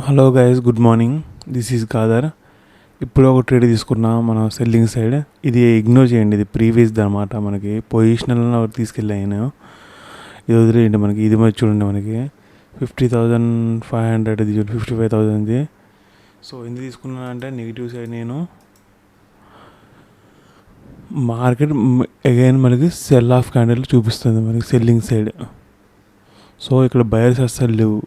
Hello guys, good morning. This is Gaddar. ఇప్పుడు ఒక trade తీసుకున్నా మనం సెల్లింగ్ సైడ్. ఇది ఇగ్నోర్ చేయండి, ఇది ప్రీవియస్ది అనమాట. మనకి పొజిషనల్ తీసుకెళ్ళాను. ఇది వదిలేయండి. మనకి ఇది మరి చూడండి, మనకి 50,500, ఇది 55,000. సో ఎందుకు తీసుకున్నాను అంటే నెగిటివ్ సైడ్ నేను మార్కెట్ అగైన్ మనకి సెల్ ఆఫ్ క్యాండిల్ చూపిస్తుంది మనకి సెల్లింగ్ సైడ్. సో ఇక్కడ బయర్స్ అస్సలు లేవు,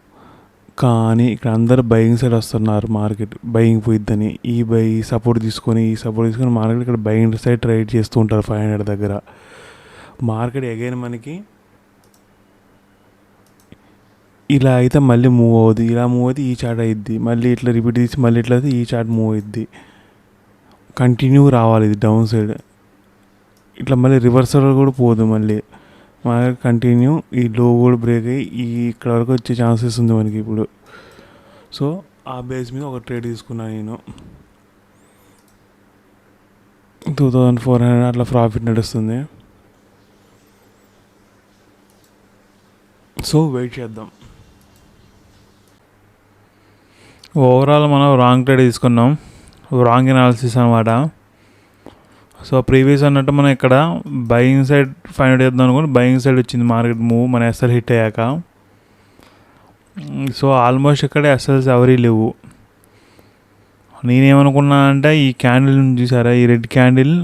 కానీ ఇక్కడ అందరు బయింగ్ సైడ్ వస్తున్నారు. మార్కెట్ బయింగ్ పోయిద్దని ఈ సపోర్ట్ తీసుకొని మార్కెట్ ఇక్కడ బయింగ్ సైడ్ ట్రేడ్ చేస్తూ ఉంటారు 500 దగ్గర. మార్కెట్ అగైన్ మనకి ఇలా అయితే మళ్ళీ మూవ్ అవుద్ది, ఇలా మూవ్ అయితే ఈ చార్ట్ అయిద్ది, మళ్ళీ ఇట్లా రిపీట్ తీసి మళ్ళీ ఇట్లా అయితే ఈ చార్ట్ మూవ్ అయిద్ది. కంటిన్యూ రావాలి ఇది డౌన్ సైడ్. ఇట్లా మళ్ళీ రివర్సల్ కూడా పోదు, మళ్ళీ మార్కెట్ కంటిన్యూ ఈ లో కూడా బ్రేక్ అయ్యి ఇక్కడ వరకు వచ్చే ఛాన్సెస్ ఉంది మనకి ఇప్పుడు. సో ఆ బేస్ మీద ఒక ట్రేడ్ తీసుకున్నాను నేను. 2,400 అట్లా ప్రాఫిట్ నడుస్తుంది. సో వెయిట్ చేద్దాం. ఓవరాల్ మనం రాంగ్ ట్రేడ్ తీసుకున్నాం, రాంగ్ ఎనాలిసిస్ అనమాట. సో ప్రీవియస్ అన్నట్టు మనం ఇక్కడ బయింగ్ సైడ్ ఫైండ్ అవుట్ చేద్దాం అనుకోండి, బయింగ్ సైడ్ వచ్చింది మార్కెట్ మూవ్ మన ఎస్ఎల్ హిట్ అయ్యాక. సో ఆల్మోస్ట్ ఇక్కడ ఎస్ఎల్స్ ఎవరీ లేవు. నేనేమనుకున్నా అంటే ఈ క్యాండిల్ చూసారా, ఈ రెడ్ క్యాండిల్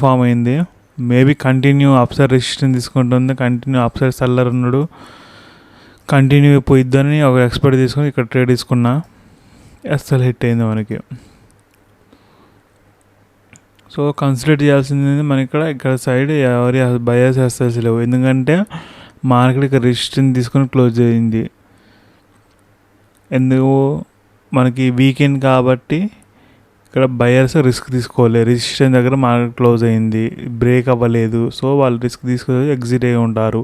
ఫామ్ అయింది. మేబీ కంటిన్యూ అప్సైడ్ రెసిస్టెన్స్ తీసుకుంటుంది, కంటిన్యూ అప్సైడ్ సెల్లర్ ఉన్నాడు, కంటిన్యూ అయిపోయిద్దని ఒక ఎక్స్పర్ట్ తీసుకొని ఇక్కడ ట్రేడ్ తీసుకున్నా. ఎస్ఎల్ హిట్ అయింది మనకి. సో కన్సిడర్ చేయాల్సింది మన ఇక్కడ సైడ్ ఎవరి బయర్స్ ఎస్ఎల్స్ లేవు, ఎందుకంటే మార్కెట్ ఇక్కడ రెసిస్టెన్స్ తీసుకొని క్లోజ్ అయింది. ఎందుకు మనకి వీకెండ్ కాబట్టి ఇక్కడ బయర్స్ రిస్క్ తీసుకోవాలి. రెసిస్టెన్స్ దగ్గర మార్కెట్ క్లోజ్ అయింది, బ్రేక్ అవ్వలేదు. సో వాళ్ళు రిస్క్ తీసుకొని ఎగ్జిట్ అయ్యి ఉంటారు.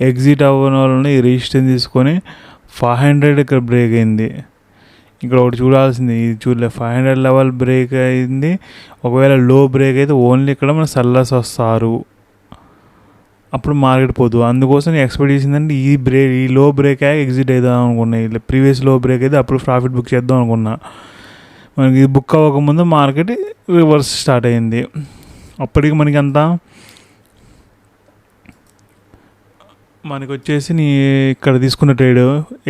ఎగ్జిట్ అవ్వని వాళ్ళని ఈ రెసిస్టెన్స్ తీసుకొని 500 ఇక్కడ బ్రేక్ అయింది. ఇక్కడ ఒకటి చూడాల్సింది, ఇది చూడలేదు. 500 లెవెల్ బ్రేక్ అయింది. ఒకవేళ లో బ్రేక్ అయితే ఓన్లీ ఇక్కడ మన సెల్లర్స్ వస్తారు, అప్పుడు మార్కెట్ పోదు. అందుకోసం నేను ఎక్స్పెక్ట్ చేసిందంటే ఈ లో బ్రేక్ అయ్యాక ఎగ్జిట్ అవుదాం అనుకున్నా. ఇలా ప్రీవియస్ లో బ్రేక్ అయితే అప్పుడు ప్రాఫిట్ బుక్ చేద్దాం అనుకున్నా. మనకి ఇది బుక్ అవ్వకముందు మార్కెట్ రివర్స్ స్టార్ట్ అయింది. అప్పటికి మనకి వచ్చేసి ఇక్కడ తీసుకున్న ట్రేడ్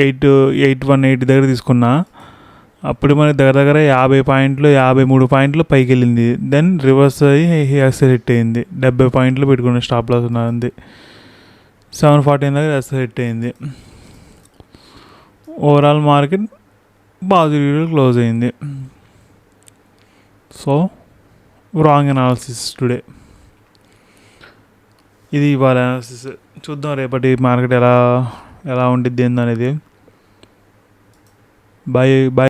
818 దగ్గర తీసుకున్నా. అప్పుడు మనకి దగ్గర 50 పాయింట్లు 53 పాయింట్లు పైకి వెళ్ళింది. దెన్ రివర్స్ అయ్యి హిట్ అయింది. 70 పాయింట్లు పెట్టుకున్న స్టాప్ లాస్ ఉన్నది. 714 దగ్గర హిట్ అయింది. ఓవరాల్ మార్కెట్ పాజిటివ్ క్లోజ్ అయింది. So wrong analysis today. ఇది ఇవాళ అనాలిసిస్. చూద్దాం రేపటి మార్కెట్ ఎలా ఉండిద్ది ఏందనేది. బాయ్.